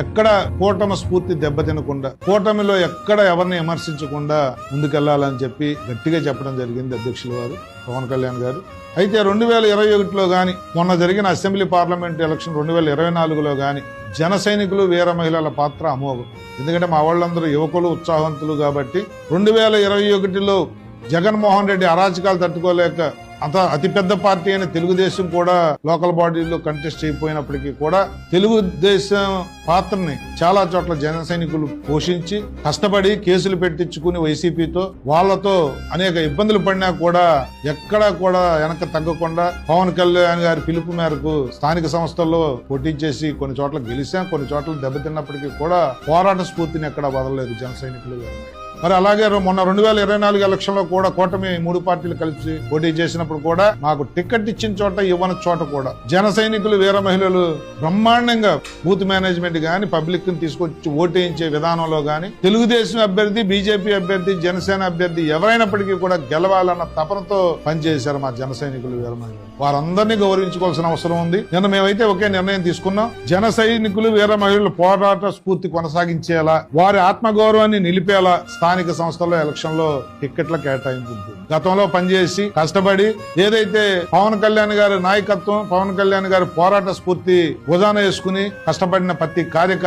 ఎక్కడ కూటమి స్ఫూర్తి దెబ్బతినకుండా, కూటమిలో ఎక్కడ ఎవరిని విమర్శించకుండా ముందుకెళ్లాలని చెప్పి గట్టిగా చెప్పడం జరిగింది అధ్యక్షుల వారు పవన్ కళ్యాణ్ గారు. అయితే 2021లో గాని, మొన్న జరిగిన అసెంబ్లీ పార్లమెంట్ ఎలక్షన్ 2024లో గాని జన సైనికులు వీర మహిళల పాత్ర అమోఘం. ఎందుకంటే మా వాళ్ళందరూ యువకులు, ఉత్సాహవంతులు కాబట్టి 2021లో జగన్మోహన్ రెడ్డి అరాచకాలు తట్టుకోలేక అతిపెద్ద పార్టీ అయిన తెలుగుదేశం కూడా లోకల్ బాడీలో కంటెస్ట్ అయిపోయినప్పటికీ కూడా తెలుగుదేశం పాత్రని చాలా చోట్ల జన సైనికులు పోషించి కష్టపడి కేసులు పెట్టించుకుని వైసీపీతో వాళ్ళతో అనేక ఇబ్బందులు పడినా కూడా ఎక్కడా కూడా వెనక తగ్గకుండా పవన్ కళ్యాణ్ గారి పిలుపు మేరకు స్థానిక సంస్థల్లో పోటీ చేసి కొన్ని చోట్ల గెలిచాం, కొన్ని చోట్ల దెబ్బతిన్నప్పటికీ కూడా పోరాట స్ఫూర్తిని ఎక్కడా వదలలేదు జన సైనికులు. మరి అలాగే మొన్న 2024 ఎలక్షన్ లో కూడా కూటమి 3 పార్టీలు కలిసి పోటీ చేసినప్పుడు కూడా మాకు టికెట్ ఇచ్చిన చోట ఇవ్వని చోట కూడా జన సైనికులు వీర మహిళలు బ్రహ్మాండంగా బూత్ మేనేజ్మెంట్ గాని, పబ్లిక్ ని తీసుకొచ్చి ఓటేయించే విధానంలో గాని, తెలుగుదేశం అభ్యర్థి, బీజేపీ అభ్యర్థి, జనసేన అభ్యర్థి ఎవరైనప్పటికీ కూడా గెలవాలన్న తపనతో పనిచేశారు మా జన సైనికులు వీర మహిళలు. వారందరినీ గౌరవించుకోవాల్సిన అవసరం ఉంది. నిన్న మేమైతే ఒకే నిర్ణయం తీసుకున్నాం. జన సైనికులు వీర మహిళలు పోరాట స్ఫూర్తి కొనసాగించేలా, వారి ఆత్మగౌరవాన్ని నిలిపేలా స్థానిక సంస్థల్లో ఎలక్షన్ లో టిక్కెట్ల కేటాయింపు ఉంటుంది. గతంలో పనిచేసి కష్టపడి ఏదైతే పవన్ కళ్యాణ్ గారి నాయకత్వం, పవన్ కళ్యాణ్ గారి పోరాట స్ఫూర్తి భుజాన వేసుకుని కష్టపడిన ప్రతి కార్యకర్త